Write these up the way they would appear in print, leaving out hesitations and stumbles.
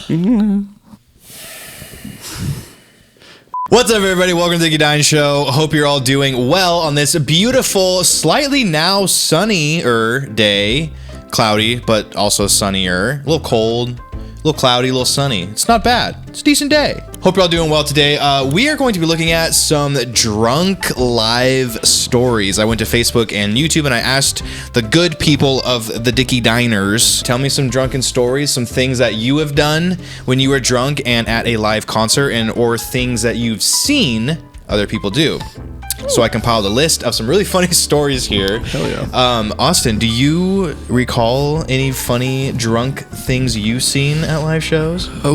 What's up, everybody? Welcome to the Dine Show. Hope you're all doing well on this beautiful, slightly now sunnier day. Cloudy, but also sunnier. A little cold, a little cloudy, a little sunny. It's not bad. It's a decent day. Hope you're all doing well today. We are going to be looking at some drunk live stories. I went to Facebook and YouTube and I asked the good people of the Dicky Diners, tell me some drunken stories, some things that you have done when you were drunk and at a live concert, and or things that you've seen other people do. So I compiled a list of some really funny stories here. Hell yeah. Austin, do you recall any funny drunk things you've seen at live shows? I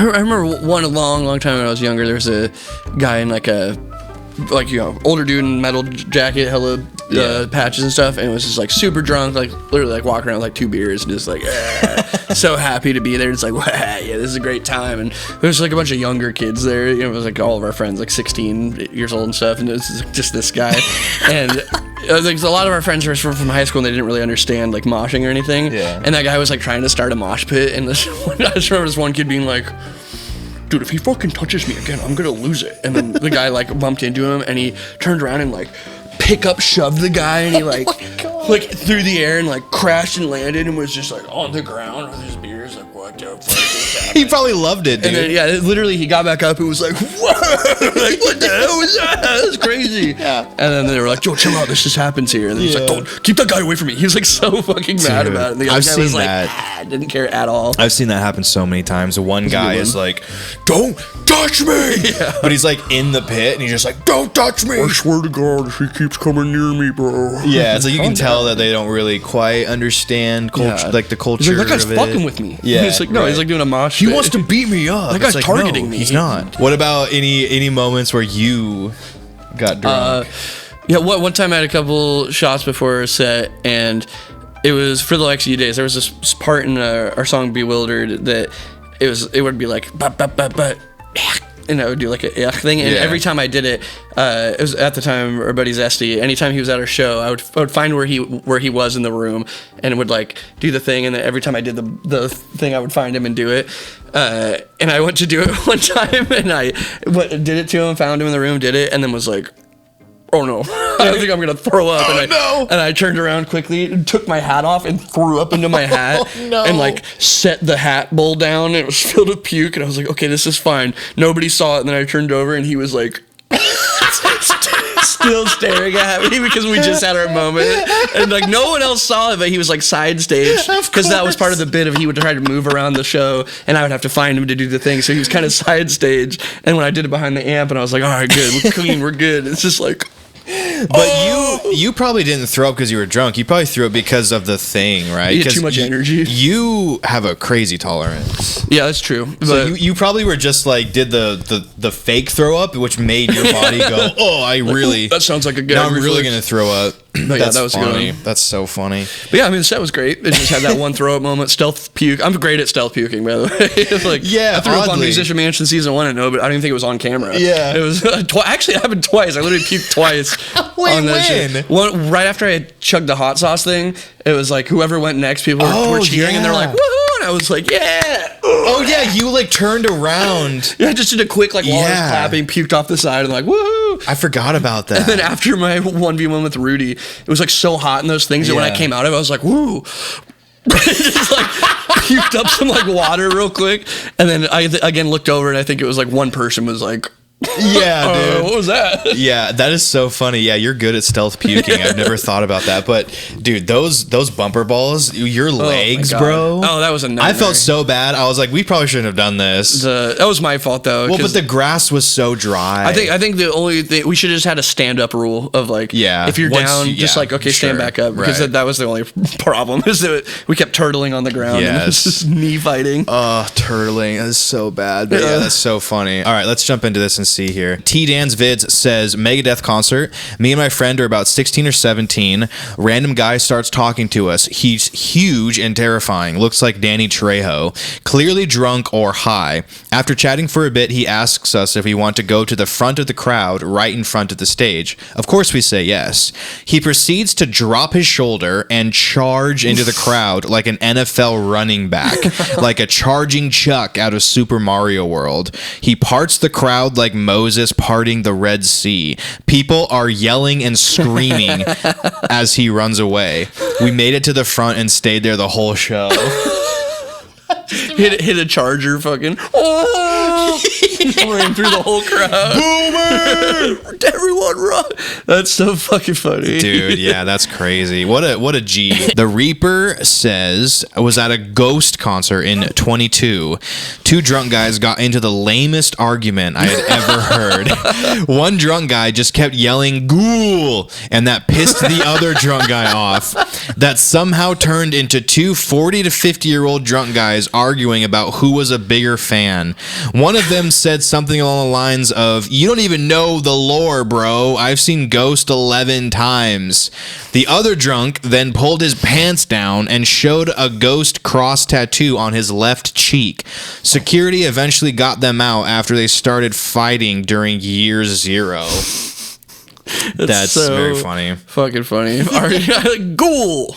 remember one a long time when I was younger. There was a guy in older dude in metal jacket, hella patches and stuff, and it was just like super drunk, like literally like walking around with like 2 beers and just like so happy to be there. It's like, yeah, this is a great time. And there's like a bunch of younger kids there. You know, it was like all of our friends, like 16 years old and stuff, and it was just this guy. And like a lot of our friends were from high school and they didn't really understand like moshing or anything. Yeah. And that guy was like trying to start a mosh pit, and I just remember this one kid being like, dude, if he fucking touches me again, I'm gonna lose it. And then the guy like bumped into him and he turned around and like shoved the guy, and he like through the air and like crashed and landed and was just like on the ground with his beers, like, what the fuck is happening? He probably loved it, dude. And then, literally he got back up and was like, whoa, like, what the hell was that? That was crazy. Yeah. And then they were like, yo, chill out, this just happens here. And then he's like, don't, keep that guy away from me. He was like so fucking mad about it. And the other guy was like, didn't care at all. I've seen that happen so many times. One guy is like, don't touch me. Yeah. But he's like in the pit and he's just like, don't touch me. I swear to God, if he keeps coming near me, bro. Yeah, it's like you can tell that they don't really quite understand culture, like the culture. He's like, that guy's fucking with me. Yeah. He's like, no, he's like doing a mosh pit. He wants to beat me up. That guy's like, targeting me. He's not. What about any moments where you got drunk? One time I had a couple shots before a set, and it was for the Lexi days. There was this part in our song "Bewildered" that it would be like, but. And I would do like a thing, and every time I did it, it was at the time our buddy Zesty. Anytime he was at our show, I would find where he was in the room, and would like do the thing. And then every time I did the thing, I would find him and do it. And I went to do it one time, and I did it to him, found him in the room, did it, and then was like, oh no, I think I'm gonna throw up. And I turned around quickly, took my hat off, and threw up into my hat. And like set the hat bowl down, and it was filled with puke. And I was like, okay, this is fine. Nobody saw it. And then I turned over, and he was like, still staring at me because we just had our moment. And like no one else saw it, but he was like side stage because that was part of the bit of he would try to move around the show, and I would have to find him to do the thing. So he was kind of side stage. And when I did it behind the amp, and I was like, all right, good, we're clean, we're good. It's just like. But you probably didn't throw up because you were drunk. You probably threw up because of the thing, right? You had too much energy. You have a crazy tolerance. Yeah, that's true. So you probably were just like did the fake throw up, which made your body go, oh, I really. That sounds like a good. Now I'm really gonna throw up. But That's that was funny. good. That's so funny. But yeah, I mean the set was great. It just had that one throw up moment. Stealth puke. I'm great at stealth puking, by the way. Like, yeah, I threw up on Musician Mansion season 1 and no, but I don't even think it was on camera. Yeah, it was actually it happened twice. I literally puked twice. Wait, on that shit. One right after I had chugged the hot sauce thing. It was like whoever went next, people were cheering and they're like, woohoo! And I was like, yeah. Oh yeah, you like turned around. Yeah, I just did a quick like while I was clapping, puked off the side and like, woohoo! I forgot about that. And then after my 1v1 with Rudy, it was like so hot in those things that when I came out of it, I was like, woo. Just like puked up some like water real quick, and then I again looked over and I think it was like one person was like, yeah, dude. What was that? Yeah, that is so funny. Yeah, you're good at stealth puking. I've never thought about that. But dude, those bumper balls, your legs, bro. Oh, that was a nightmare. I felt so bad. I was like, we probably shouldn't have done this. That was my fault though. Well, but the grass was so dry. I think the only thing we should have just had a stand up rule of like, if you're down, just like stand back up, because that was the only problem is that we kept turtling on the ground. And it was just knee fighting. Turtling. That is so bad. But yeah, that's so funny. All right, let's jump into this and see here. T Dan's Vids says Megadeth concert. Me and my friend are about 16 or 17. Random guy starts talking to us. He's huge and terrifying. Looks like Danny Trejo. Clearly drunk or high. After chatting for a bit, he asks us if we want to go to the front of the crowd, right in front of the stage. Of course we say yes. He proceeds to drop his shoulder and charge into the crowd like an NFL running back, like a charging Chuck out of Super Mario World. He parts the crowd like Moses parting the Red Sea. People are yelling and screaming as he runs away. We made it to the front and stayed there the whole show. hit a charger, fucking ran through the whole crowd. Boomer! Everyone run! That's so fucking funny, dude. Yeah, that's crazy. What a G. The Reaper says was at a Ghost concert in 22. Two drunk guys got into the lamest argument I had ever heard. One drunk guy just kept yelling "ghoul," and that pissed the other drunk guy off. That somehow turned into two 40 to 50-year-old drunk guys arguing about who was a bigger fan. One of them said something along the lines of, "You don't even know the lore, bro. I've seen Ghost 11 times." The other drunk then pulled his pants down and showed a ghost cross tattoo on his left cheek. Security eventually got them out after they started fighting during year 0. That's so very funny. Fucking funny. Ghoul.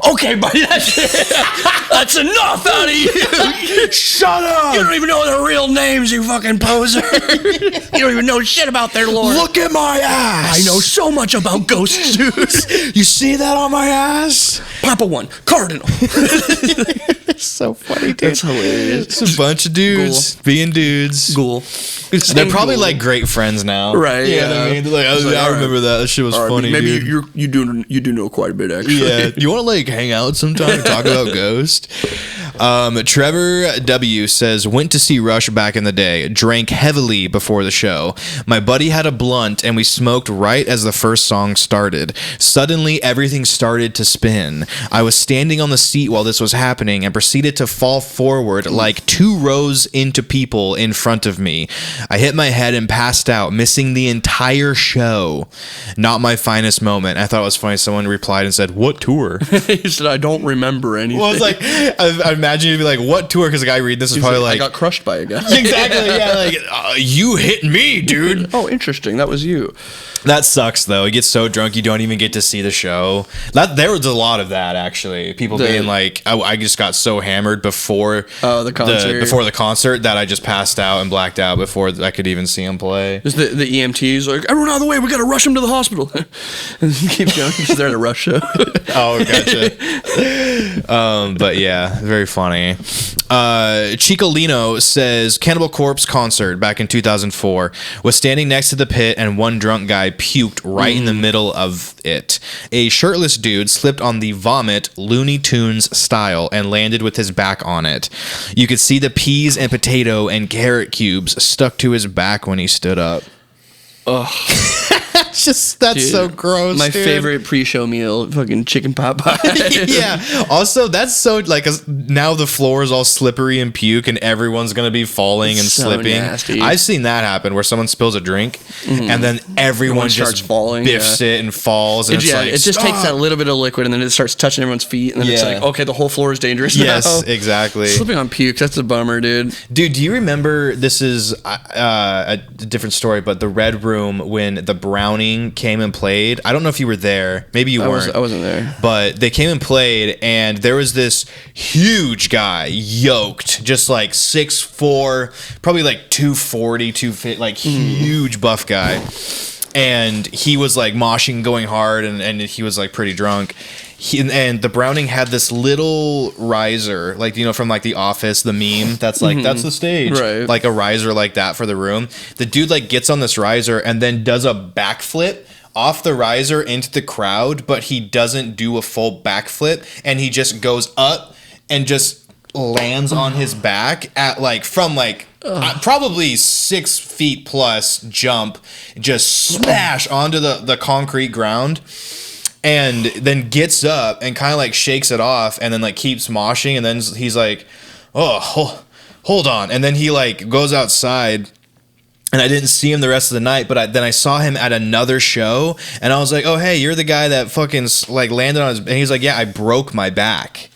Okay, buddy, that's enough out of you. Shut up. You don't even know their real names, you fucking poser. You don't even know shit about their lore. Look at my ass. I know so much about ghosts, dude. You see that on my ass? Papa 1, Cardinal. It's so funny, dude. That's hilarious. It's a bunch of dudes being dudes. Ghoul. They're probably like great friends now. Right, You yeah. know what I mean? They're like, I remember that. That shit was funny, maybe dude. you do know quite a bit, actually. Yeah. You want to like hang out sometime and talk about Ghost? Trevor W says, went to see Rush back in the day, drank heavily before the show. My buddy had a blunt and we smoked right as the first song started. Suddenly everything started to spin. I was standing on the seat while this was happening and proceeded to fall forward like 2 rows into people in front of me. I hit my head and passed out, missing the entire show. Not my finest moment. I thought it was funny. Someone replied and said, "What tour?" He said, "I don't remember anything." Well, it's like, I imagine you'd be like, "What tour?" Because the guy reading this is probably like, "I got crushed by a guy." Exactly, yeah, like, you hit me, dude. Oh, interesting. That was you. That sucks, though. You get so drunk you don't even get to see the show. There was a lot of that, actually. People being like, I just got so hammered before the concert that I just passed out and blacked out before I could even see him play. Just the EMTs like, "Everyone out of the way, we gotta rush him to the hospital." And keep going because they're at a rush show. Oh, gotcha. But yeah, very funny. Chicolino says Cannibal Corpse concert back in 2004, was standing next to the pit and one drunk guy puked right in the middle of it. A shirtless dude slipped on the vomit Looney Tunes style and landed with his back on it. You could see the peas and potato and carrot cubes stuck to his back when he stood up. Ugh. That's dude, so gross. My favorite pre-show meal, fucking chicken pot pie. Yeah. Also, that's so like now the floor is all slippery and puke, and everyone's gonna be falling and so slipping. Nasty. I've seen that happen where someone spills a drink, and then everyone just starts falling, biffs it and falls. And it just takes that little bit of liquid, and then it starts touching everyone's feet, and then it's like, okay, the whole floor is dangerous. Yes, now. Exactly. Slipping on puke, that's a bummer, dude. Dude, do you remember? This is a different story, but the Red Room when the Browning came and played. I don't know if you were there. Maybe you weren't. I wasn't there. But they came and played, and there was this huge guy, yoked, just like 6'4", probably like 240, 250, like huge buff guy. And he was like moshing, going hard, and he was like pretty drunk. And the Browning had this little riser, like, you know, from like The Office, the meme. That's like, that's the stage. Right. Like a riser like that for the room. The dude like gets on this riser and then does a backflip off the riser into the crowd, but he doesn't do a full backflip. And he just goes up and just lands on his back at like, from like, probably 6 feet plus jump, just smash onto the concrete ground. And then gets up and kind of like shakes it off and then like keeps moshing. And then he's like, oh, hold on. And then he like goes outside And I didn't see him the rest of the night, but then I saw him at another show, and I was like, "Oh, hey, you're the guy that fucking like landed on his." And he's like, "Yeah, I broke my back."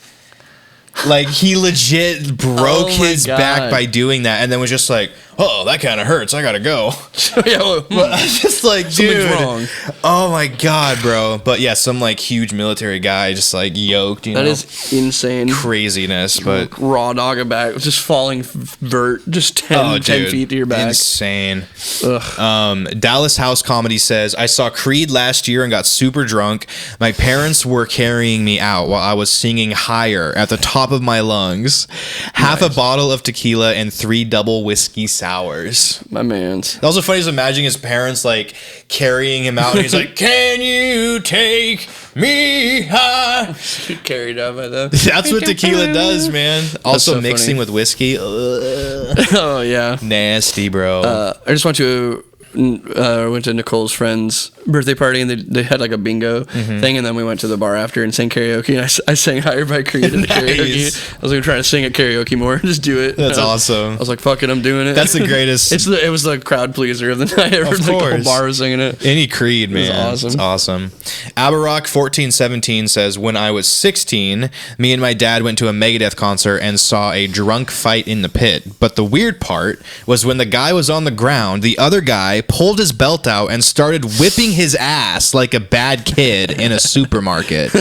Like he legit broke his back by doing that, and then was just like, "Oh, that kind of hurts. I gotta go." But I was just like, dude, wrong. Oh my god, bro. But yeah, some like huge military guy just like yoked. You know, that is insane craziness. But raw dog a back, just falling vert, just 10 feet to your back. Insane. Dallas House Comedy says, I saw Creed last year and got super drunk. My parents were carrying me out while I was singing Higher at the top of my lungs. Half a bottle of tequila and 3 double whiskey sours. My man's. That was so funny, is imagining his parents like carrying him out, and he's like, "Can you take me high?" Carried out by them. That's what tequila does, man. Also so mixing funny. With whiskey. Oh yeah, nasty, bro. I just went to Nicole's friend's birthday party, and they had like a bingo thing, and then we went to the bar after and sang karaoke, and I sang Higher by Creed in the karaoke. I was like trying to sing at karaoke more, just do it. That's awesome. I was like, fuck it, I'm doing it. That's the greatest. It was the crowd pleaser of the night. Of course. The whole bar was singing it. Any Creed, man. It was awesome. It's awesome. Aberrock1417 says, when I was 16, me and my dad went to a Megadeth concert and saw a drunk fight in the pit. But the weird part was when the guy was on the ground, the other guy pulled his belt out and started whipping his ass like a bad kid in a supermarket.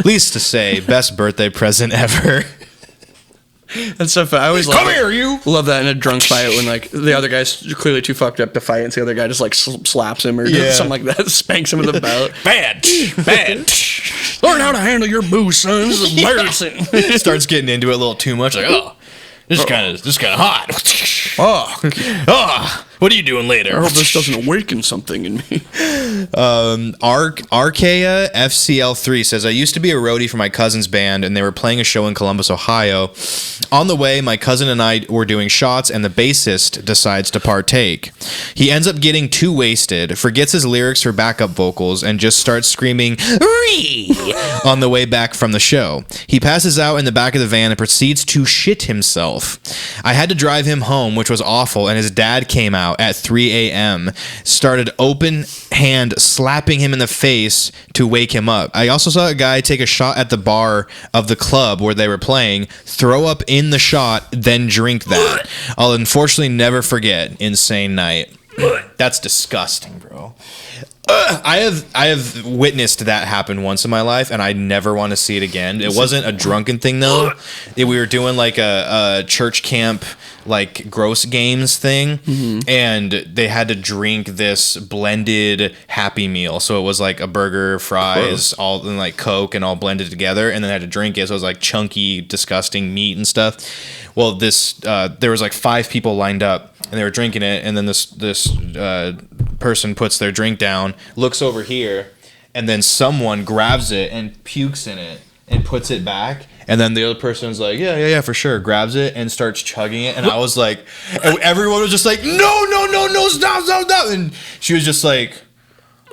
Least to say, best birthday present ever. That's so fun. I always come here, you love that in a drunk fight when like the other guy's clearly too fucked up to fight, and so the other guy just like slaps him or does something like that, spanks him with a belt. Bad. Learn how to handle your booze, son. This is embarrassing. Starts getting into it a little too much. Like, oh, this is kind of hot. Oh. What are you doing later? I hope this doesn't awaken something in me. Arkea FCL3 says, I used to be a roadie for my cousin's band, and they were playing a show in Columbus, Ohio. On the way, my cousin and I were doing shots, and the bassist decides to partake. He ends up getting too wasted, forgets his lyrics for backup vocals, and just starts screaming, "Ree!" on the way back from the show. He passes out in the back of the van and proceeds to shit himself. I had to drive him home, which was awful, and his dad came out at 3 a.m., started open hand slapping him in the face to wake him up. I also saw a guy take a shot at the bar of the club where they were playing, throw up in the shot, then drink that. I'll unfortunately never forget. Insane night. That's disgusting, bro. I have witnessed that happen once in my life, and I never want to see it again. It wasn't a drunken thing though. We were doing like a church camp, like gross games thing, and they had to drink this blended Happy Meal. So it was like a burger, fries, all and like Coke, and all blended together, and then they had to drink it. So it was like chunky, disgusting meat and stuff. Well, there was like 5 people lined up, and they were drinking it, and then this person puts their drink down, looks over here, and then someone grabs it and pukes in it and puts it back, and then the other person's like, yeah, for sure, grabs it and starts chugging it, and I was like, and everyone was just like, no, stop, and she was just like,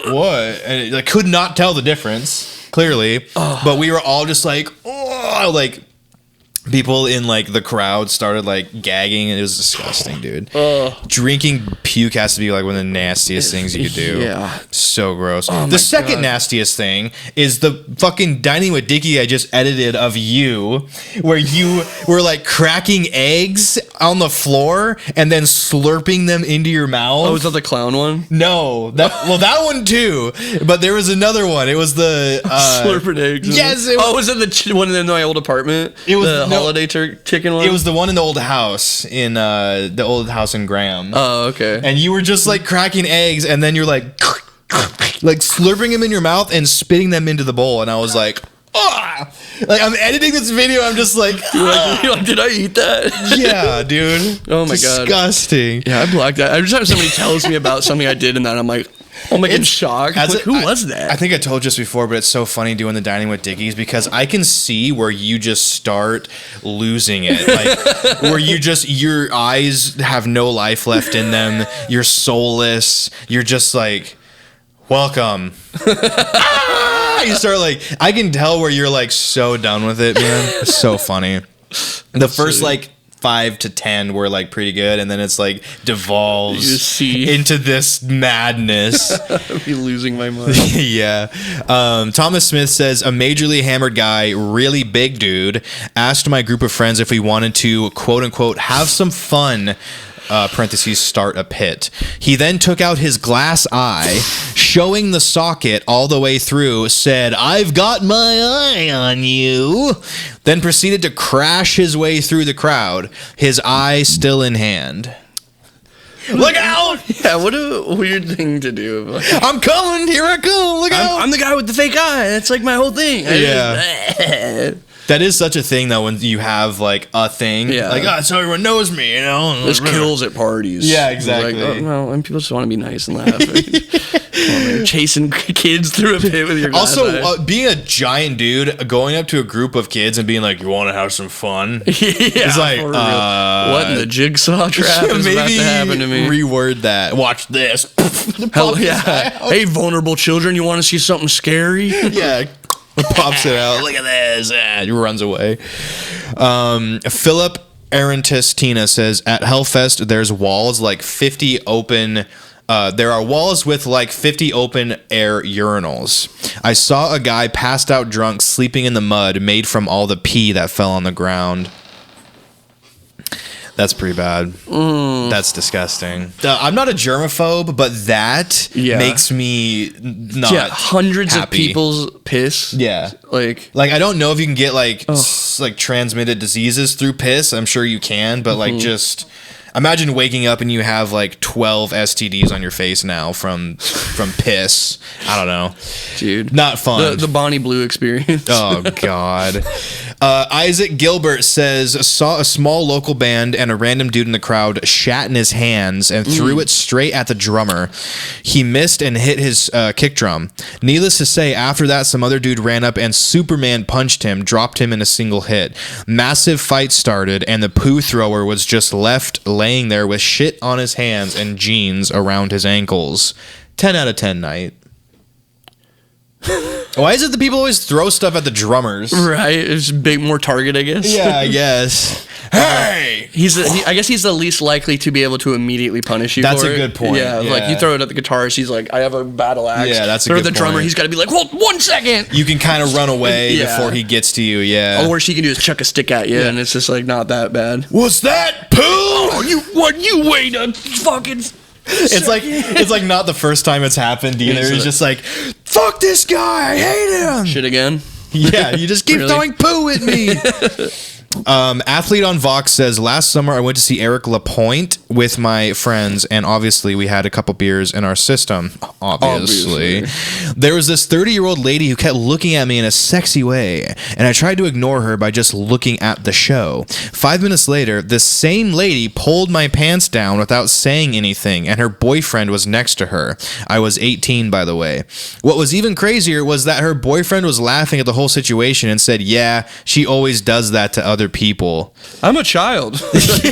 what? And I could not tell the difference, clearly, but we were all just like, oh, like, people in like the crowd started like gagging, and it was disgusting, dude. Drinking puke has to be like one of the nastiest things you could do. Yeah, so gross. The second nastiest thing is the fucking Dining with Dickie I just edited of you, where you were like cracking eggs on the floor and then slurping them into your mouth. Oh, was that the clown one? No, that one too. But there was another one. It was the slurping eggs. Yes. Was it the one in my old apartment? It was the holiday chicken one? It was the one in the old house in Graham. Oh, okay. And you were just like cracking eggs, and then you're like slurping them in your mouth and spitting them into the bowl, and I was like, ah! Like, I'm editing this video, I'm just like, you're like, did I eat that? Yeah, dude. Oh my god, disgusting. Yeah, I blocked that. Every time somebody tells me about something I did in that, I'm like in shock. Like, who was that? I think I told you this before, but it's so funny doing the Dining with Dickies because I can see where you just start losing it. Like, where your eyes have no life left in them. You're soulless. You're just like, welcome. You start like, I can tell where you're like so done with it, man. It's so funny. The first like 5 to 10 were like pretty good, and then it's like devolves You into this madness. I'd be losing my mind. Yeah. Thomas Smith says, a majorly hammered guy, really big dude, asked my group of friends if we wanted to, quote unquote, have some fun. Parentheses, start a pit. He then took out his glass eye, showing the socket all the way through, said, "I've got my eye on you," then proceeded to crash his way through the crowd, his eye still in hand. Look out! Yeah, what a weird thing to do. I'm coming! Here I come! Look out! I'm the guy with the fake eye. That's like my whole thing. Yeah. That is such a thing, though, when you have, like, a thing. Yeah. Like, so everyone knows me, you know? This kills at parties. Yeah, exactly. Like, well, and people just want to be nice and laugh. Chasing kids through a pit with your glass Also, being a giant dude, going up to a group of kids and being like, you want to have some fun? Yeah, it's like, what in the jigsaw trap is about to happen to me? Reword that. Watch this. Hell yeah. Hey, vulnerable children, you want to see something scary? Yeah. Pops it out. Look at this. He runs away. Philip Arantistina says, at Hellfest, there's walls like 50 open. There are walls with like 50 open air urinals. I saw a guy passed out drunk sleeping in the mud made from all the pee that fell on the ground. That's pretty bad. That's disgusting. I'm not a germaphobe, but that makes me not hundreds happy. of people's piss. Yeah. Like I don't know if you can get like transmitted diseases through piss. I'm sure you can, but like just imagine waking up and you have like 12 STDs on your face now from piss. I don't know. Dude. Not fun. The Bonnie Blue experience. Oh, God. Isaac Gilbert says, saw a small local band and a random dude in the crowd shat in his hands and threw it straight at the drummer. He missed and hit his kick drum. Needless to say, after that, some other dude ran up and Superman punched him, dropped him in a single hit. Massive fight started, and the poo thrower was just left laying there with shit on his hands and jeans around his ankles. 10 out of 10 night. Why is it that people always throw stuff at the drummers? Right, it's more target, I guess. Yeah, I guess. Hey, I guess he's the least likely to be able to immediately punish you. That's for a good point. Yeah, Yeah. like you throw it at the guitarist, he's like, I have a battle axe. Yeah, that's a throw good the drummer, point. he's got to be like, hold 1 second. You can kind of run away before he gets to you. Yeah. All worst he can do is chuck a stick at you, and it's just like not that bad. What's that? Poo? Oh, you wait a fucking. It's like not the first time it's happened either. It's just like, fuck this guy, I hate him. Shit again. Yeah, you just keep throwing poo at me. Athlete on Vox says, last summer I went to see Eric LaPointe with my friends, and obviously we had a couple beers in our system. Obviously. There was this 30-year-old lady who kept looking at me in a sexy way, and I tried to ignore her by just looking at the show. 5 minutes later, this same lady pulled my pants down without saying anything, and her boyfriend was next to her. I was 18, by the way. What was even crazier was that her boyfriend was laughing at the whole situation and said, yeah, she always does that to other people. I'm a child.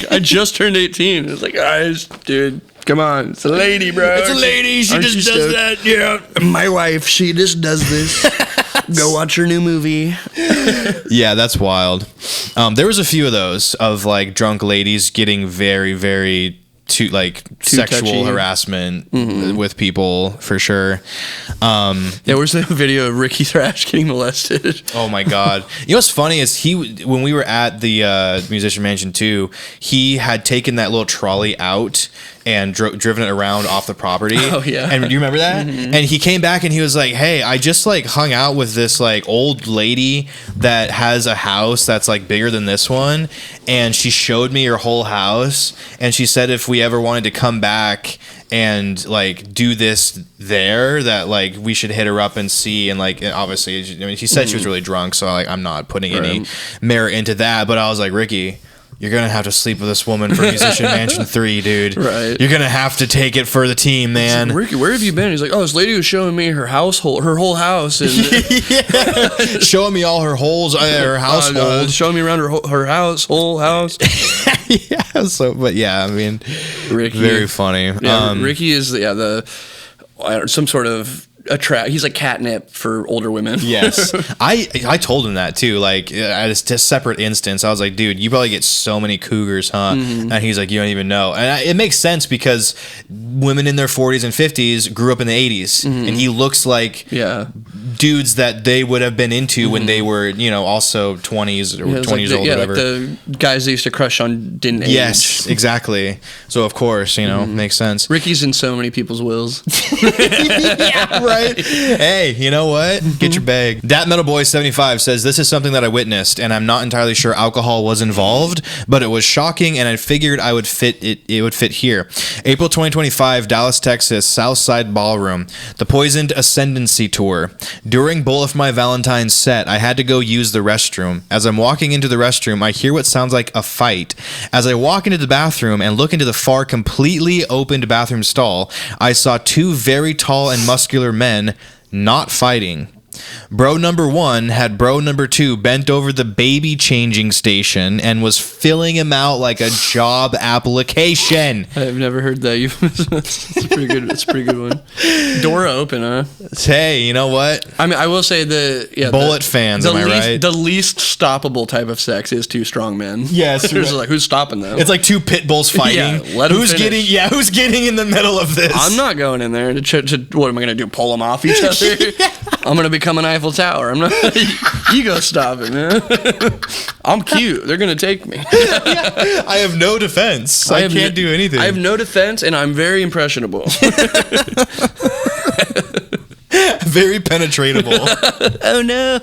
I just turned 18. It's like, guys, dude, come on. It's a lady, bro. It's a lady. She just does that. Yeah. My wife, she just does this. Go watch her new movie. Yeah, that's wild. There was a few of those of like drunk ladies getting very, very too sexual touchy. Harassment with people for sure. There was a video of Ricky Thrash getting molested. Oh my God. You know what's funny is when we were at the Musician Mansion 2, he had taken that little trolley out and driven it around off the property. Oh yeah. And do you remember that? And he came back and he was like, hey, I just like hung out with this like old lady that has a house that's like bigger than this one, and she showed me her whole house, and she said if we ever wanted to come back and like do this there, that like we should hit her up and see. And like obviously, I mean, she said she was really drunk, so like I'm not putting any merit into that, but I was like, Ricky, you're going to have to sleep with this woman for Musician Mansion 3, dude. Right. You're going to have to take it for the team, man. Ricky, where have you been? He's like, oh, this lady was showing me her whole house. And Yeah. Showing me all her holes, her household. showing me around her whole house. Yeah, but yeah, I mean, Ricky. very funny. Yeah, Ricky is some sort of he's like catnip for older women. Yes. I told him that too. Like at a separate instance, I was like, dude, you probably get so many cougars, huh? And he's like, you don't even know. And it makes sense because women in their 40s and 50s grew up in the 80s, and he looks like dudes that they would have been into when they were, also 20s or 20 years old, or whatever. Like the guys they used to crush on didn't age. Yes, exactly. So of course, makes sense. Ricky's in so many people's wills. Yeah, right. Hey, you know what? Get your bag. Dat Metal Boy 75 says, this is something that I witnessed, and I'm not entirely sure alcohol was involved, but it was shocking, and I figured it would fit here. April 2025, Dallas, Texas, Southside Ballroom, the Poisoned Ascendancy Tour. During both of my Valentine's set, I had to go use the restroom. As I'm walking into the restroom, I hear what sounds like a fight. As I walk into the bathroom and look into the far completely opened bathroom stall, I saw two very tall and muscular men not fighting. Bro number one had bro number two bent over the baby changing station and was filling him out like a job application. I've never heard that. It's a pretty good. It's a pretty good one. Door open, huh? Hey, you know what? I mean, I will say Bullet fans. Am I right? The least stoppable type of sex is two strong men. Yes. There's like, who's stopping them? It's like two pit bulls fighting. Yeah, let 'em who's finish. Who's getting in the middle of this? I'm not going in there to what am I going to do? Pull them off each other? I'm going to become an Eiffel Tower. I'm not. You go stop it, man. I'm cute. They're going to take me. I have no defense. I can't do anything. I have no defense, and I'm very impressionable. Very penetratable. Oh no.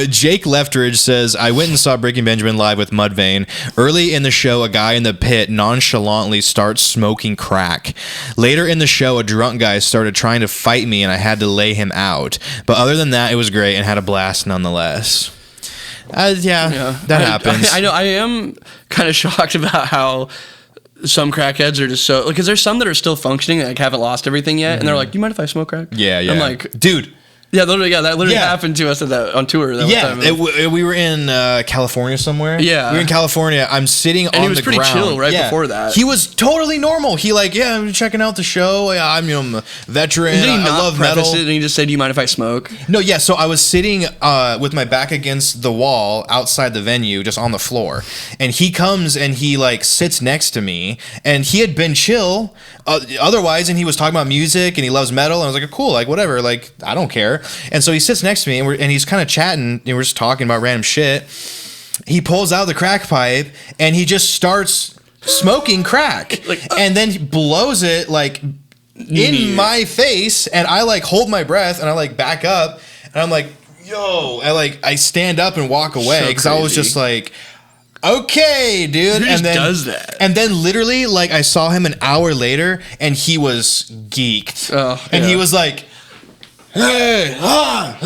Jake Leftridge says, I went and saw Breaking Benjamin live with Mudvayne. Early in the show, a guy in the pit nonchalantly starts smoking crack. Later in the show, a drunk guy started trying to fight me and I had to lay him out. But other than that, it was great and had a blast nonetheless. That happens. I know. I am kind of shocked about how some crackheads are just so, because there's some that are still functioning, like haven't lost everything yet, and they're like, "Do you mind if I smoke crack?" Yeah. I'm like, dude. Yeah, that literally happened to us on tour. We were in California somewhere. Yeah, we were in California. I'm sitting on the ground. And he was pretty chill before that. He was totally normal. He I'm checking out the show. Yeah, I'm a veteran. I love metal. And he just said, "Do you mind if I smoke?" No, yeah. So I was sitting with my back against the wall outside the venue, just on the floor. And he comes and he sits next to me, and he had been chill otherwise, and he was talking about music and he loves metal. And I was like, cool, whatever, I don't care. And so he sits next to me and he's kind of chatting and we're just talking about random shit. He pulls out the crack pipe and he just starts smoking crack and then he blows it in my face, and I hold my breath and I back up and I'm like, yo, I stand up and walk away because I was just like, okay, dude. Who does that? And then literally I saw him an hour later and he was geeked. He was like, hey, I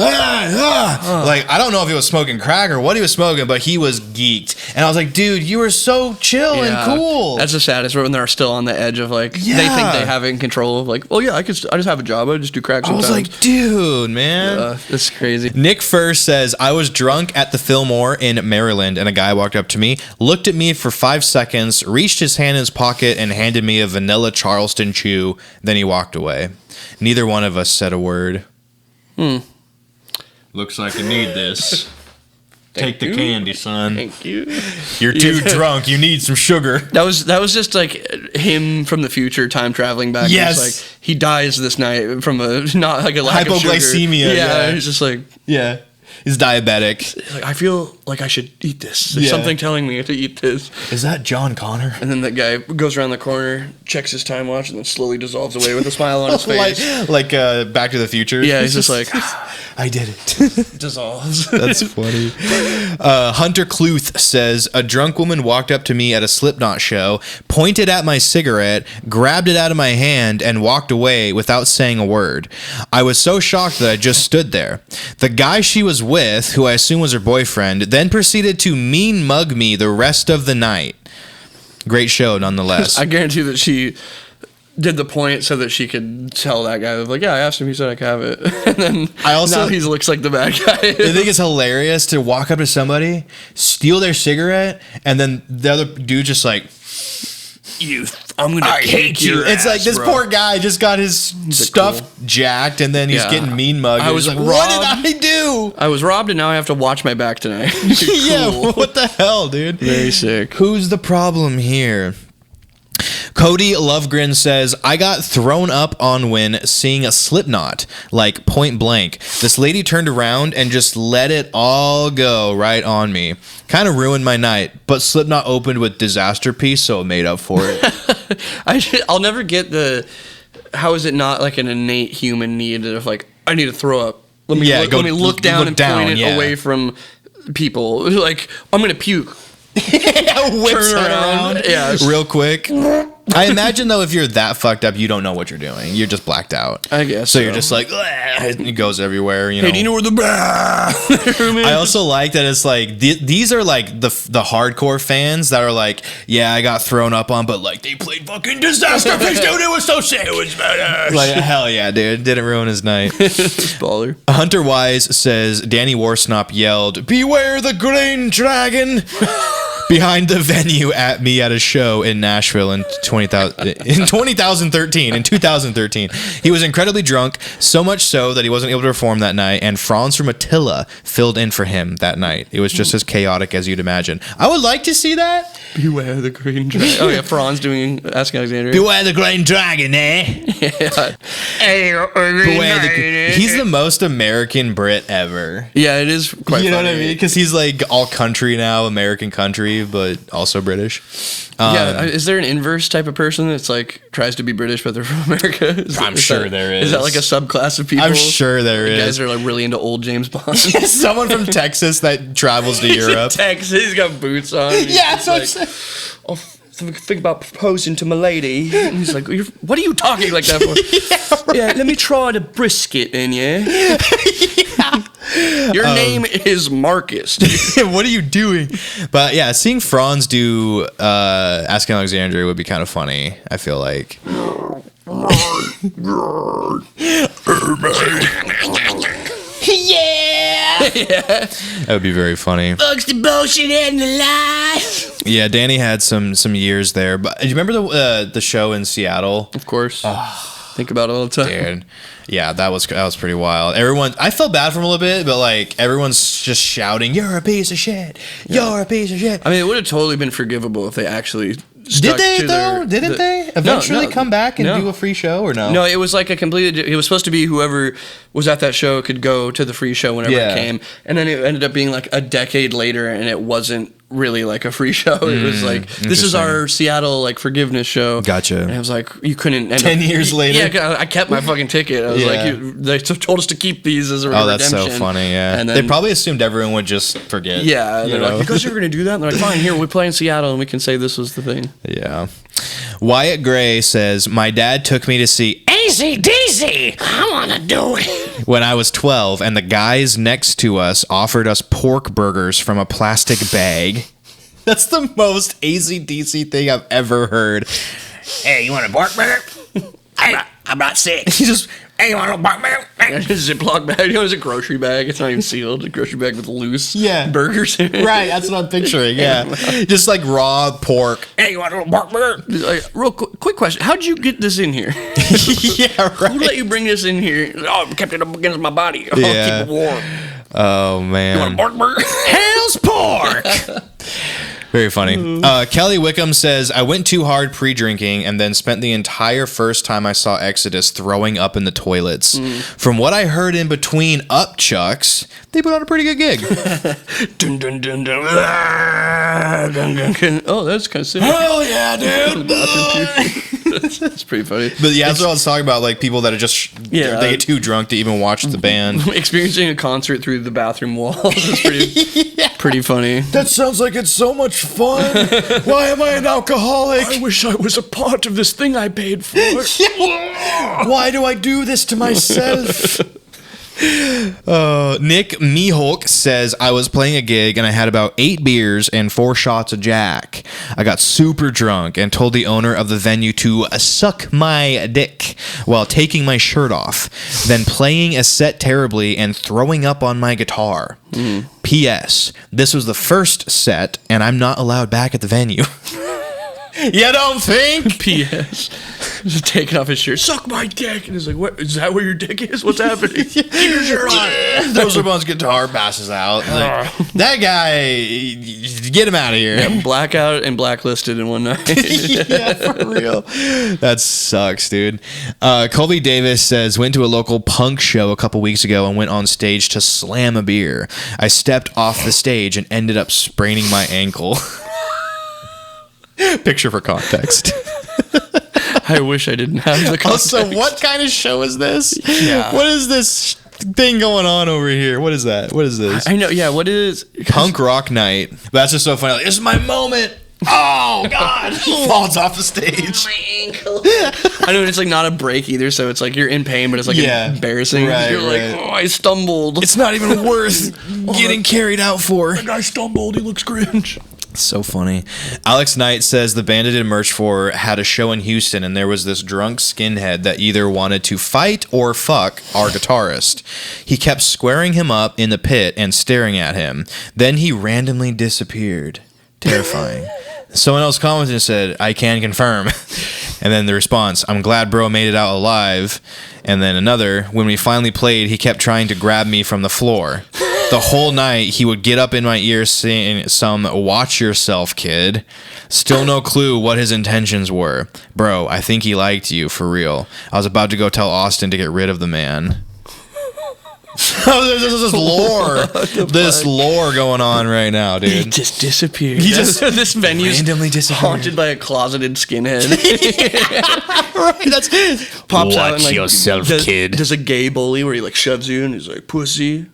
don't know if he was smoking crack or what he was smoking, but he was geeked. And I was like, dude, you were so chill and cool. That's the saddest, when they're still on the edge of they think they have it in control of I just have a job. I just do crack sometimes. I was like, dude, man. That's crazy. Nick First says, I was drunk at the Fillmore in Maryland and a guy walked up to me, looked at me for 5 seconds, reached his hand in his pocket and handed me a vanilla Charleston chew. Then he walked away. Neither one of us said a word. Looks like you need this. Take the candy, son. Thank you. You're too drunk. You need some sugar. That was just him from the future, time traveling back. Yes. He dies this night from a lack of sugar. Hypoglycemia. Yeah. He's just yeah. He's diabetic. He's I feel like I should eat this. There's something telling me to eat this. Is that John Connor? And then that guy goes around the corner, checks his time watch, and then slowly dissolves away with a smile on his face. Back to the Future? Yeah, he's just I did it. Dissolves. That's funny. Hunter Cluth says, a drunk woman walked up to me at a Slipknot show, pointed at my cigarette, grabbed it out of my hand, and walked away without saying a word. I was so shocked that I just stood there. The guy she was with, who I assume was her boyfriend, then proceeded to mean mug me the rest of the night. Great show, nonetheless. I guarantee that she did the point so that she could tell that guy, I asked him, he said I could have it. And then now he looks like the bad guy. I think it's hilarious to walk up to somebody, steal their cigarette, and then the other dude just you. I'm gonna kick you. It's like this poor guy just got his stuff jacked, and then he's getting mean mugged. I was like, robbed. what did I do? I was robbed, and now I have to watch my back tonight. Yeah, what the hell, dude? Very sick. Who's the problem here? Cody Lovegren says, I got thrown up on when seeing a Slipknot, like point blank. This lady turned around and just let it all go right on me. Kind of ruined my night, but Slipknot opened with Disaster Piece, so it made up for it. I'll never get how is it not like an innate human need of like, I need to throw up. Let me look down and point it away from people. Like, I'm going to puke. Whips Turn around. Yeah. Real quick. I imagine, though, if you're that fucked up, you don't know what you're doing. You're just blacked out. I guess so. You're just like, it goes everywhere, you know. Hey, do you know where the bathroom is? I also like that it's like, these are like the hardcore fans that are like, yeah, I got thrown up on, but like, they played fucking Disaster Piece, dude. It was so sick. It was badass. Like, hell yeah, dude. Didn't ruin his night. Baller. Hunter Wise says, Danny Warsnop yelled, beware the green dragon. Behind the venue at me at a show in Nashville in 2013. He was incredibly drunk, so much so that he wasn't able to perform that night, and Franz from Attila filled in for him that night. It was just as chaotic as you'd imagine. I would like to see that. Beware the green dragon. Oh yeah, Franz doing Asking Alexandria. Beware the green dragon, eh? Yeah. He's the most American Brit ever. Yeah, it is quite You know funny. what I mean? Because he's like all country now, American country, but also British. Is there an inverse type of person that's like tries to be British but they're from America? I'm sure there is. Is that like a subclass of people? I'm sure there is. Guys are like really into old James Bond. Someone from Texas that travels to Europe. Texas, he's got boots on. Yeah, so like, I'll think about proposing to my lady. And he's like, what are you talking like that for? Yeah, let me try the brisket then, yeah? Your name is Marcus. What are you doing? But yeah, seeing Franz do Asking Alexandria would be kind of funny, I feel like. Yeah! That would be very funny. Fuck's the bullshit and the lies. Yeah, Danny had some years there. But do you remember the show in Seattle? Of course. Think about it all the time. Dude. Yeah, that was pretty wild. I felt bad for him a little bit, but like everyone's just shouting, "You're a piece of shit! You're a piece of shit!" I mean, it would have totally been forgivable if they actually Didn't they eventually come back and do a free show or no? No, it was like it was supposed to be whoever was at that show could go to the free show whenever it came, and then it ended up being like a decade later, and it wasn't really like a free show. It was like, this is our Seattle like forgiveness show. Gotcha. And I was like, you couldn't end 10 years later. Yeah, I kept my fucking ticket. I was like, they told us to keep these as a redemption. That's so funny. Yeah, and then, they probably assumed everyone would just forget. Yeah, they're like, because you're gonna do that. And they're like, fine, here we play in Seattle, and we can say this was the thing. Yeah. Wyatt Gray says, my dad took me to see AC/DC. I want to do it. When I was 12, and the guys next to us offered us pork burgers from a plastic bag. That's the most AC/DC thing I've ever heard. Hey, you want a pork burger? I'm not sick. He just, hey, you want a pork burger? Ziploc bag. You know, it's a grocery bag. It's not even sealed. A grocery bag with loose burgers in it. Right, that's what I'm picturing. Yeah, just like raw pork. Hey, you want a little pork burger? Like, real quick question: how'd you get this in here? Yeah, right. Who let you bring this in here? Oh, I kept it up against my body. Oh, Yeah. keep it warm. Oh man. You want a pork burger? Hell's pork. Very funny. Kelly Wickham says, I went too hard pre-drinking and then spent the entire first time I saw Exodus throwing up in the toilets. From what I heard in between upchucks, they put on a pretty good gig. Dun, dun, dun, dun. Dun, dun, dun. Oh, that's kind of sick. Hell yeah, dude. That's pretty funny. But yeah, that's what I was talking about. Like people that are just, they get too drunk to even watch the band. Experiencing a concert through the bathroom walls is pretty funny. That sounds like it's so much fun. Why am I an alcoholic? I wish I was a part of this thing I paid for. Why do I do this to myself? Nick Mihawk says, I was playing a gig and I had about 8 beers and 4 shots of Jack. I got super drunk and told the owner of the venue to suck my dick while taking my shirt off, then playing a set terribly and throwing up on my guitar. P.S. This was the first set and I'm not allowed back at the venue. You don't think? P.S. Just taking off his shirt. Suck my dick. And he's like, what? Is that where your dick is? What's happening? Keep your shirt on. Throws a bunch of guitar, passes out. Like, that guy, get him out of here. Yeah, blackout and blacklisted in one night. Yeah, for real. That sucks, dude. Colby Davis says, went to a local punk show a couple weeks ago and went on stage to slam a beer. I stepped off the stage and ended up spraining my ankle. Picture for context. I wish I didn't have the context. Also, what kind of show is this? Yeah. What is this thing going on over here? What is that? What is this? I know, yeah, what is... Punk rock night. But that's just so funny. Like, this is my moment. Oh, God. He falls off the stage. My ankle. I know, it's like not a break either, so it's like you're in pain, but it's like embarrassing. Right, you're like, right. oh, I stumbled. It's not even worth getting carried out for. The guy stumbled, he looks cringe. So funny. Alex Knight says the band I did merch for had a show in Houston, and there was this drunk skinhead that either wanted to fight or fuck our guitarist. He kept squaring him up in the pit and staring at him. Then he randomly disappeared. Terrifying. Someone else commented and said, I can confirm. And then the response, I'm glad bro made it out alive. And then another, when we finally played, he kept trying to grab me from the floor. The whole night, he would get up in my ear saying some, watch yourself, kid. Still no clue what his intentions were. Bro, I think he liked you, for real. I was about to go tell Austin to get rid of the man. This lore going on right now, dude. He just disappeared. He just this venue's randomly disappeared. haunted by a closeted skinhead. Right, that's Pops out and Watch like yourself, kid. does a gay bully where he like shoves you and he's like, pussy.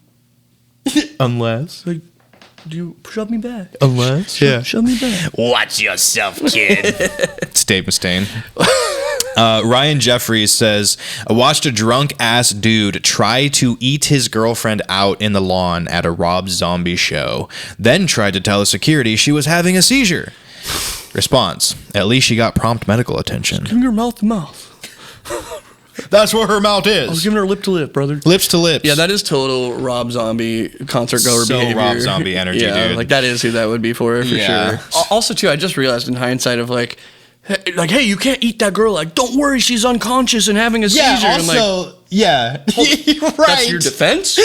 unless Like, do you shove me back? yeah. Shove me back. Watch yourself, kid. It's Dave Mustaine. Ryan Jeffries says, I watched a drunk ass dude try to eat his girlfriend out in the lawn at a Rob Zombie show, then tried to tell the security she was having a seizure. Response, at least she got prompt medical attention. Giving her mouth to mouth. That's where her mouth I was is. giving her lip to lip, brother. Lips to lips. Yeah, that is total Rob Zombie concert goer So behavior. Rob Zombie energy, yeah, dude. like that is who that would be for Yeah. sure. Also, too, I just realized in hindsight of like, hey, you can't eat that girl. Like, don't worry, she's unconscious and having a Yeah, seizure. And I'm like, also, yeah. Right. that's your defense?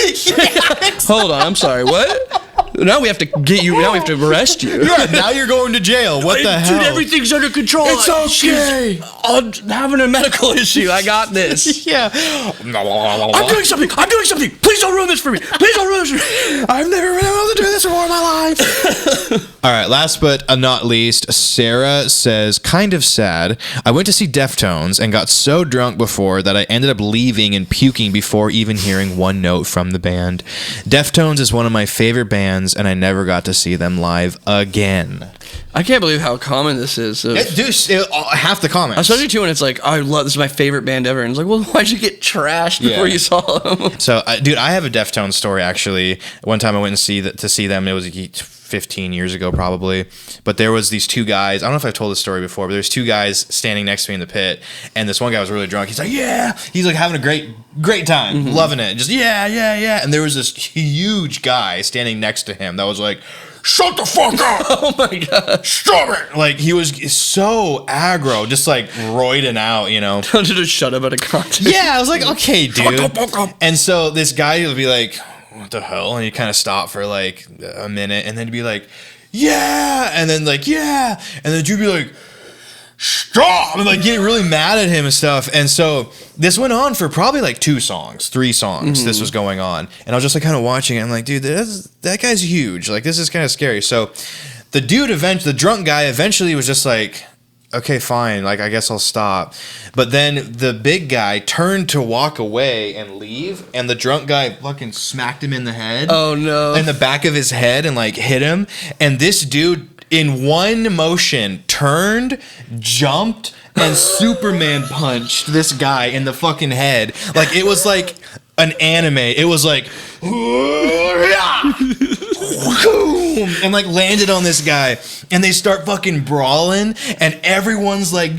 Hold on, I'm sorry. What? Now we have to get you. Now we have to arrest you. Yeah, now you're going to jail. What the hell? Dude, everything's under control. It's okay. She's having a medical issue. I got this. Yeah. I'm doing something. Please don't ruin this for me. Please don't ruin this for me. I've never been able to do this before in my life. All right, last but not least, Sarah says, kind of sad. I went to see Deftones and got so drunk before that I ended up leaving and puking before even hearing one note from the band. Deftones is one of my favorite bands, and I never got to see them live again. I can't believe how common this is. Half the comments. Especially too when it's like, I love this is my favorite band ever, and it's like, well, why'd you get trashed before you saw them? So, dude, I have a Deftones story actually. One time I went and to see them. It was 15 years ago probably, but there was these two guys. I don't know if I've told this story before, but there's two guys standing next to me in the pit, and this one guy was really drunk. He's like, yeah, he's like having a great time, loving it, just yeah. And there was this huge guy standing next to him that was like, shut the fuck up! Oh my god, stop it! Like he was so aggro, just like roiding out, you know. Don't just shut up at a concert. Yeah, I was like, okay, dude. Shut the fuck up. And so this guy would be like, what the hell? And he'd kind of stop for like a minute, and then he'd be like, yeah, and then like, yeah, and then you'd be like, stop, and like getting really mad at him and stuff. And so this went on for probably like 3 songs. This was going on, and I was just like kind of watching it. I'm like, dude, that guy's huge. Like this is kind of scary. So the drunk guy eventually was just like, okay, fine, like I guess I'll stop. But then the big guy turned to walk away and leave, and the drunk guy fucking smacked him in the head. Oh no. In the back of his head and like hit him. And this dude in one motion turned, jumped, and Superman punched this guy in the fucking head. Like it was like an anime. It was like boom, and like landed on this guy, and they start fucking brawling, and everyone's like,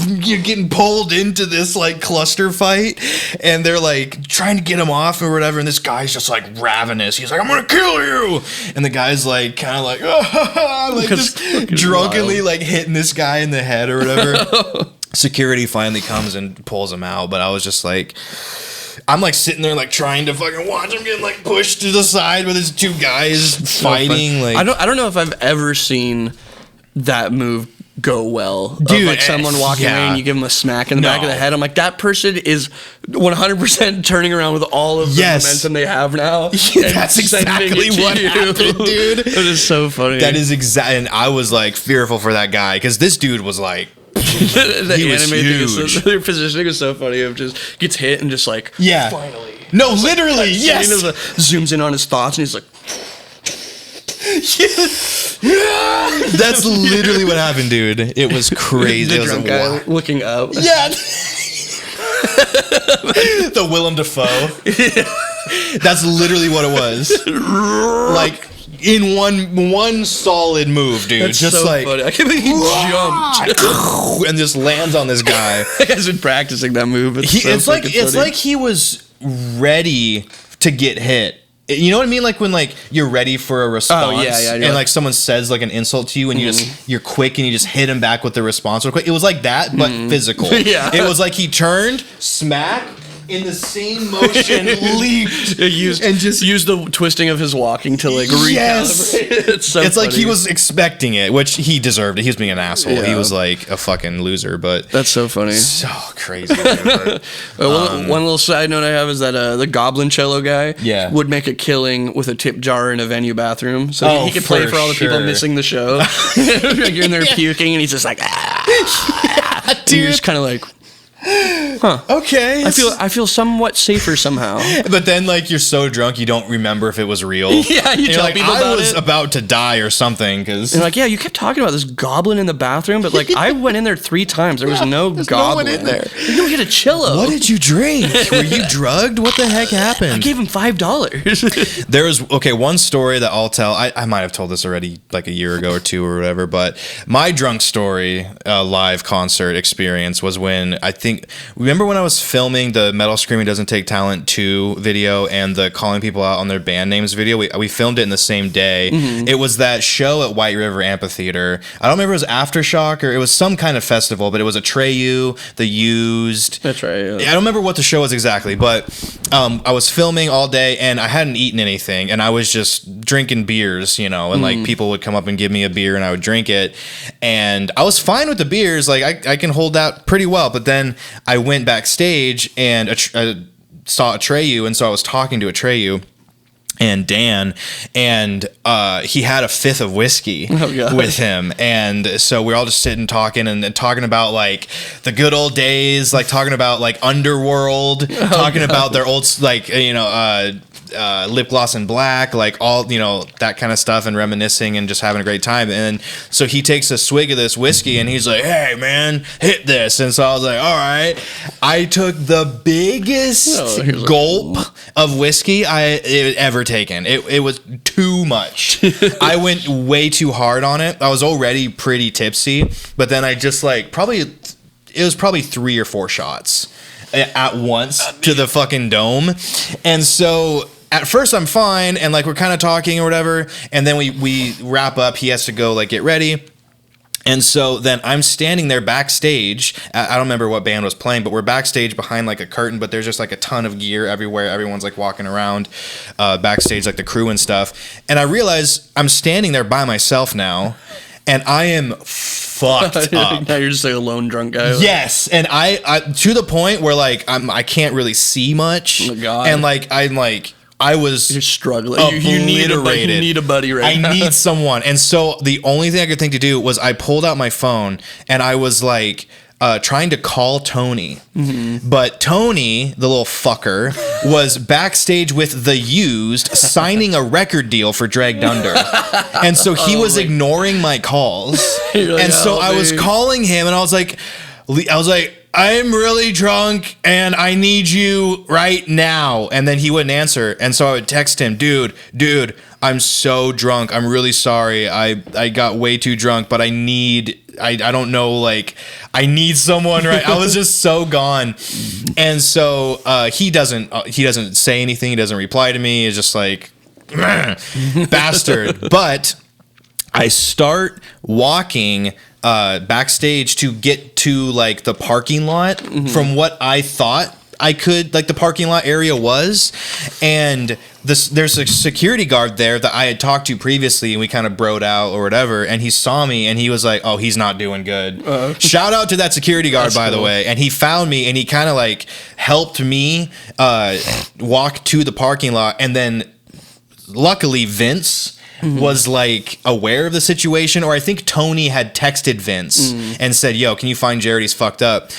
you're getting pulled into this like cluster fight, and they're like trying to get him off or whatever, and this guy's just like ravenous. He's like, I'm gonna kill you, and the guy's like kind of like, like just drunkenly like hitting this guy in the head or whatever. Security finally comes and pulls him out, but I was just like, I'm like sitting there like trying to fucking watch him getting like pushed to the side with his two guys fighting. Like, I don't know if I've ever seen that move go well. Dude, of like someone walking away and you give him a smack in the back of the head. I'm like, that person is 100% turning around with all of the momentum they have now. Yeah, that's exactly what happened, dude. It is so funny. That is exactly, and I was like fearful for that guy because this dude was like, the he was huge. Their positioning is so funny. Of just gets hit and just like, finally. No, literally, yes. Zooms in on his thoughts and he's like, that's literally what happened, dude. It was crazy. The drunk guy looking up. Yeah. The Willem Dafoe. That's literally what it was. Like, in one solid move, dude. That's just so like funny. I can't believe he jumped and just lands on this guy. That guy's been practicing that move. It's like he was ready to get hit. You know what I mean? Like when like you're ready for a response, and like someone says like an insult to you, and you're quick and you just hit him back with the response real quick. It was like that, but physical. It was like he turned, smack. In the same motion, leaped used the twisting of his walking to like recalibrate. It's funny. Like he was expecting it, which he deserved it. He was being an asshole. Yeah. He was like a fucking loser, but that's so funny. So crazy. One little side note I have is that the goblin cello guy would make a killing with a tip jar in a venue bathroom, so he could play for all the people missing the show. Like you're in there puking, and he's just like, dude, you're just kind of like. Huh. Okay. I feel somewhat safer somehow. But then, like, you're so drunk you don't remember if it was real. Yeah, you tell like, people about it. I was about to die or something because. And like, yeah, you kept talking about this goblin in the bathroom, but like, I went in there 3 times. There was no goblin no one in there. You don't get a cello. What did you drink? Were you drugged? What the heck happened? I gave him $5. There was one story that I'll tell. I might have told this already like a year ago or 2 or whatever, but my drunk story live concert experience was when remember when I was filming the Metal Screaming Doesn't Take Talent 2 video and the calling people out on their band names video? We filmed it in the same day. It was that show at White River Amphitheater. I don't remember if it was Aftershock or it was some kind of festival, but it was Atreyu, The Used. That's right. Yeah. I don't remember what the show was exactly, but I was filming all day and I hadn't eaten anything and I was just drinking beers, and like people would come up and give me a beer and I would drink it. And I was fine with the beers. Like I can hold that pretty well, but then I went backstage and saw Atreyu, and so I was talking to Atreyu and Dan, and he had a 5th of whiskey with him, and so we're all just sitting talking and talking about like the good old days, like talking about like Underworld, talking about their old like Lip Gloss and Black, like all that kind of stuff, and reminiscing and just having a great time. And so he takes a swig of this whiskey and he's like, "Hey man, hit this." And so I was like, "All right." I took the biggest gulp of whiskey I ever taken. It was too much. I went way too hard on it. I was already pretty tipsy, but then I just like it was probably 3 or 4 shots at once to the fucking dome. And so at first I'm fine, and like we're kind of talking or whatever, and then we wrap up. He has to go like get ready. And so then I'm standing there backstage. I don't remember what band was playing, but we're backstage behind like a curtain, but there's just like a ton of gear everywhere. Everyone's like walking around backstage, like the crew and stuff. And I realize I'm standing there by myself now, and I am fucked up. Now you're just like a lone drunk guy. Yes, and I to the point where like I can't really see much. Oh my God. And like you're struggling. You need a buddy right now. I need someone. And so the only thing I could think to do was I pulled out my phone and I was like trying to call Tony. But Tony, the little fucker, was backstage with The Used signing a record deal for Dragged Under. And so he was ignoring my calls. Like, and so I was calling him and I was like, I'm really drunk and I need you right now. And then he wouldn't answer. And so I would text him, dude, I'm so drunk. I'm really sorry. I got way too drunk, but I don't know, like, I need someone, right? I was just so gone. And so he doesn't say anything. He doesn't reply to me. It's just like, bastard. But I start walking backstage to get to like the parking lot from what I thought I could, like the parking lot area was. And there's a security guard there that I had talked to previously, and we kind of broed out or whatever. And he saw me and he was like, oh, he's not doing good. Shout out to that security guard, by the way. And he found me and he kind of like helped me walk to the parking lot. And then luckily Vince was like aware of the situation, or I think Tony had texted Vince and said, yo, can you find Jared? He's fucked up.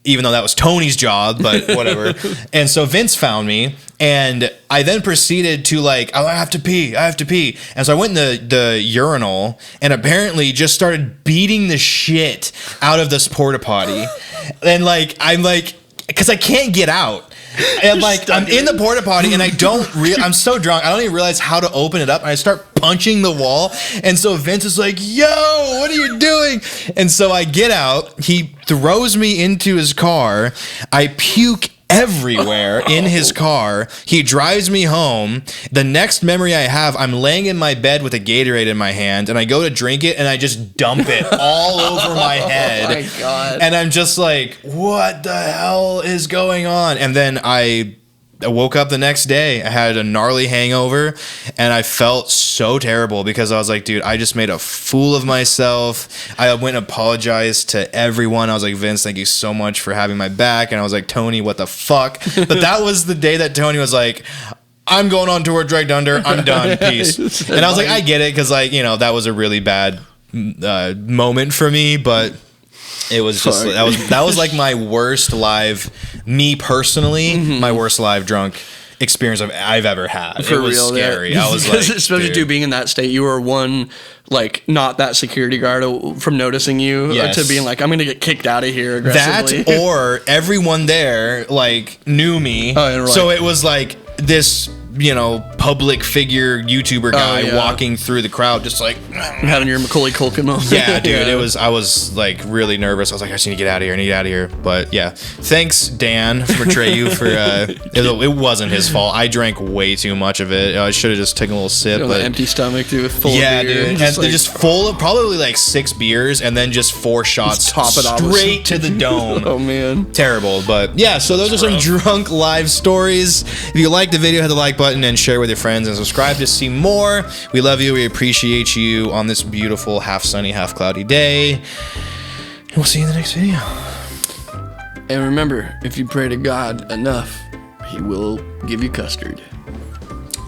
Even though that was Tony's job, but whatever. And so Vince found me, and I then proceeded to like, oh, I have to pee. And so I went in the urinal and apparently just started beating the shit out of this porta potty. And like, I'm like, because I can't get out. And like, I'm in the porta potty and I'm so drunk, I don't even realize how to open it up. And I start punching the wall. And so Vince is like, yo, what are you doing? And so I get out, he throws me into his car. I puke everywhere in his car. He drives me home. The next memory I have, I'm laying in my bed with a Gatorade in my hand, and I go to drink it and I just dump it all over my head. Oh my God. And I'm just like, what the hell is going on? And then I woke up the next day. I had a gnarly hangover and I felt so terrible because I was like, dude, I just made a fool of myself. I went and apologized to everyone. I was like, Vince, thank you so much for having my back. And I was like, Tony, what the fuck? But that was the day that Tony was like, I'm going on tour Dragged Under. I'm done. Peace. And I was like, I get it. Cause like, you know, that was a really bad moment for me, but it was just that was like my worst live, me personally, my worst live drunk experience I've ever had. For it was real, scary. Yeah. I was like, especially too being in that state, you were one like not that security guard from noticing you to being like, I'm gonna get kicked out of here aggressively. That or everyone there like knew me, so it was like this, you know, public figure YouTuber guy walking through the crowd, just like having your Macaulay Culkin on. Yeah, dude, I was like really nervous. I was like, I just need to get out of here. But yeah, thanks Dan for Treyu for it wasn't his fault. I drank way too much of it. I should have just taken a little sip. But an empty stomach, dude, full of beer. Dude, just full of probably like 6 beers and then just 4 shots top it off straight to the dome. Oh man, terrible. But yeah, so those are some drunk live stories. If you like the video, hit the like button and share with your friends and subscribe to see more. We love you. We appreciate you on this beautiful half sunny, half cloudy day. And we'll see you in the next video. And remember, if you pray to God enough, He will give you custard.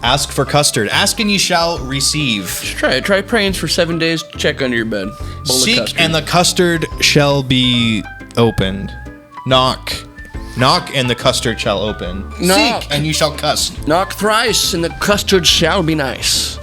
Ask for custard. Ask and ye shall receive. Just try it. Try praying for 7 days. Check under your bed. Seek and the custard shall be opened. Knock. Knock and the custard shall open. Knock. Seek and you shall cuss. Knock thrice and the custard shall be nice.